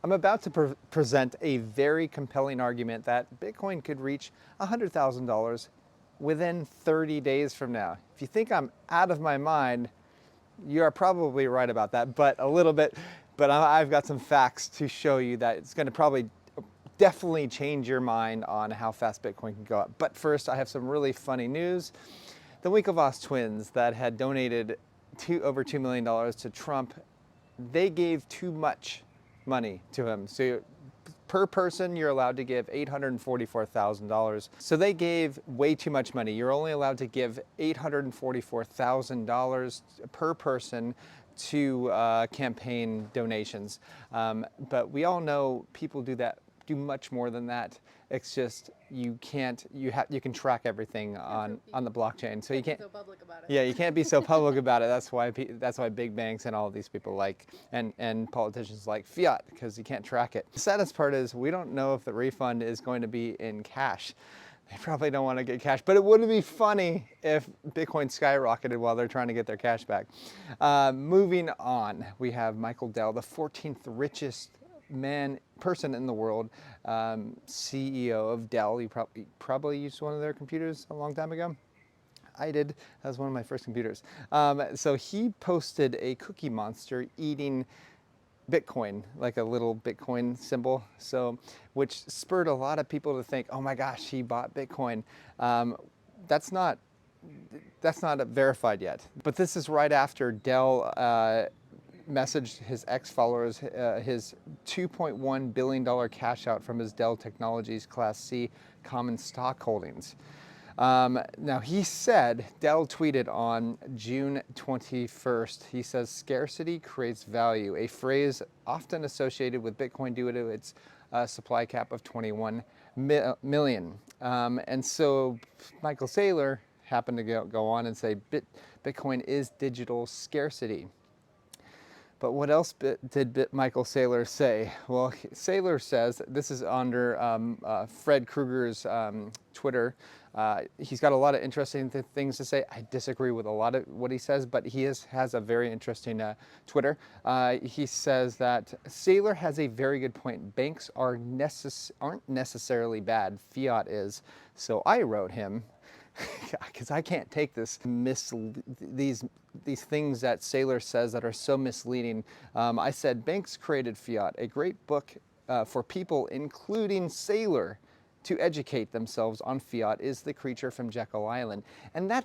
I'm about to present a very compelling argument that Bitcoin could reach $100,000 within 30 days from now. If you think I'm out of my mind, you are probably right about that, but a little bit. But I've got some facts to show you that it's going to probably definitely change your mind on how fast Bitcoin can go up. But first, I have some really funny news. The Winklevoss twins that had donated over $2 million to Trump, they gave too much money to him. So per person, you're allowed to give $844,000. So they gave way too much money. You're only allowed to give $844,000 per person to campaign donations. But we all know people do much more than that. It's just you can track everything on the blockchain, so you can't be so public about it. Yeah, you can't be so public about it. That's why big banks and all of these people like and politicians like Fiat, because you can't track it. The saddest part is we don't know if the refund is going to be in cash. They probably don't want to get cash, but it would be funny if Bitcoin skyrocketed while they're trying to get their cash back. Moving on, we have Michael Dell, the 14th richest person in the world, CEO of Dell. You probably used one of their computers a long time ago. I did. That was one of my first computers. So he posted a Cookie Monster eating Bitcoin, like a little Bitcoin symbol. So, which spurred a lot of people to think, oh my gosh, he bought Bitcoin. That's not verified yet. But this is right after Dell messaged his ex-followers his $2.1 billion cash out from his Dell Technologies Class C common stock holdings. Now he said, Dell tweeted on June 21st, he says, scarcity creates value, a phrase often associated with Bitcoin due to its supply cap of 21 million. And so Michael Saylor happened to go on and say Bitcoin is digital scarcity. But what else did Michael Saylor say? Well, Saylor says, this is under Fred Krueger's Twitter. He's got a lot of interesting things to say. I disagree with a lot of what he says, but he has a very interesting Twitter. He says that Saylor has a very good point. Banks aren't necessarily bad. Fiat is. So I wrote him, because I can't take these things that Saylor says that are so misleading. I said, banks created Fiat, a great book for people, including Saylor, to educate themselves on Fiat is The Creature from Jekyll Island. And I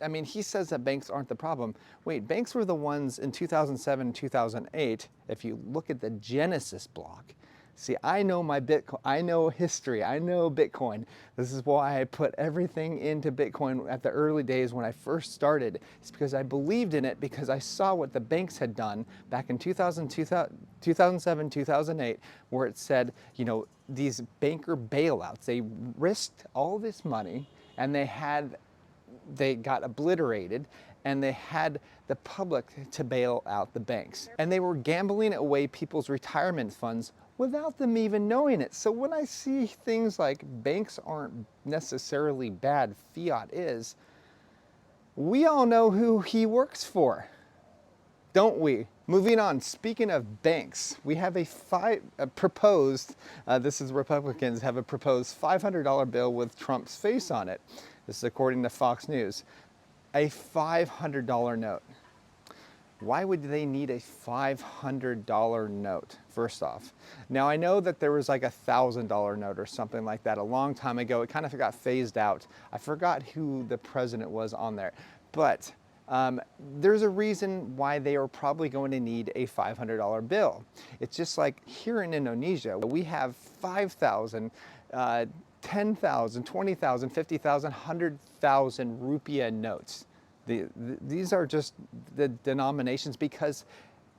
mean, he says that banks aren't the problem. Wait, banks were the ones in 2007, 2008, if you look at the Genesis block. See, I know my Bitcoin, I know history, I know Bitcoin. This is why I put everything into Bitcoin at the early days when I first started. It's because I believed in it, because I saw what the banks had done back in 2007, 2008, where it said, you know, these banker bailouts, they risked all this money and they got obliterated, and they had the public to bail out the banks. And they were gambling away people's retirement funds without them even knowing it. So when I see things like banks aren't necessarily bad, Fiat is, we all know who he works for, don't we? Moving on, speaking of banks, we have this is Republicans have a proposed $500 bill with Trump's face on it. This is according to Fox News. A $500 note. Why would they need a $500 note, first off? Now, I know that there was like a $1,000 note or something like that a long time ago. It kind of got phased out. I forgot who the president was on there. But there's a reason why they are probably going to need a $500 bill. It's just like here in Indonesia, we have 5,000, 10,000, 20,000, 50,000, 100,000 rupiah notes. These are just the denominations because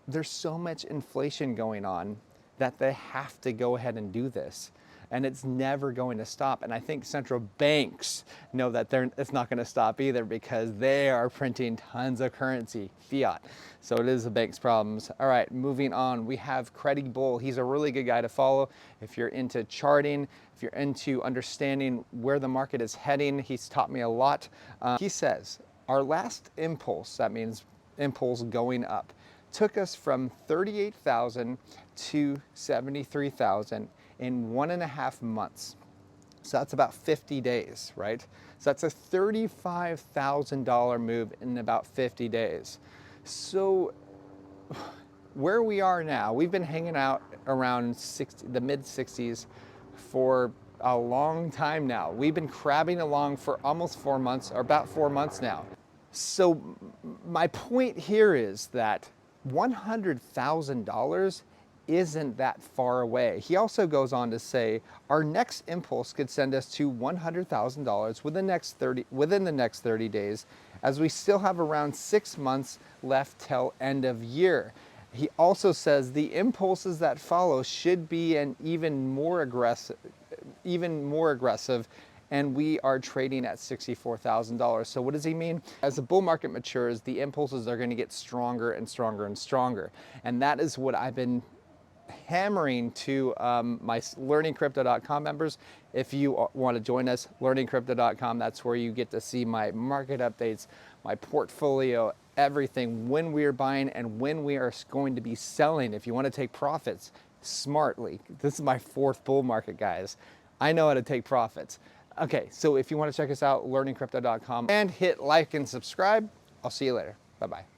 there's so much inflation going on that they have to go ahead and do this. And it's never going to stop. And I think central banks know that it's not going to stop either, because they are printing tons of currency, fiat. So it is the bank's problems. All right, moving on. We have Creddy Bull. He's a really good guy to follow if you're into charting, if you're into understanding where the market is heading. He's taught me a lot. He says, our last impulse, that means impulse going up, took us from 38,000 to 73,000 in 1.5 months. So that's about 50 days, right? So that's a $35,000 move in about 50 days. So where we are now, we've been hanging out around the mid 60s for a long time now. We've been crabbing along for almost 4 months, or about 4 months now. So my point here is that $100,000 isn't that far away. He also goes on to say our next impulse could send us to $100,000 within the next 30 days, as we still have around 6 months left till end of year. He also says the impulses that follow should be an even more aggressive, and we are trading at $64,000. So what does he mean? As the bull market matures, the impulses are going to get stronger and stronger and stronger. And that is what I've been hammering to my learningcrypto.com members. If you want to join us, learningcrypto.com, that's where you get to see my market updates, my portfolio, everything, when we are buying and when we are going to be selling. If you want to take profits smartly, this is my 4th bull market, guys. I know how to take profits. Okay, so if you want to check us out, learningcrypto.com, and hit like and subscribe. I'll see you later. Bye-bye.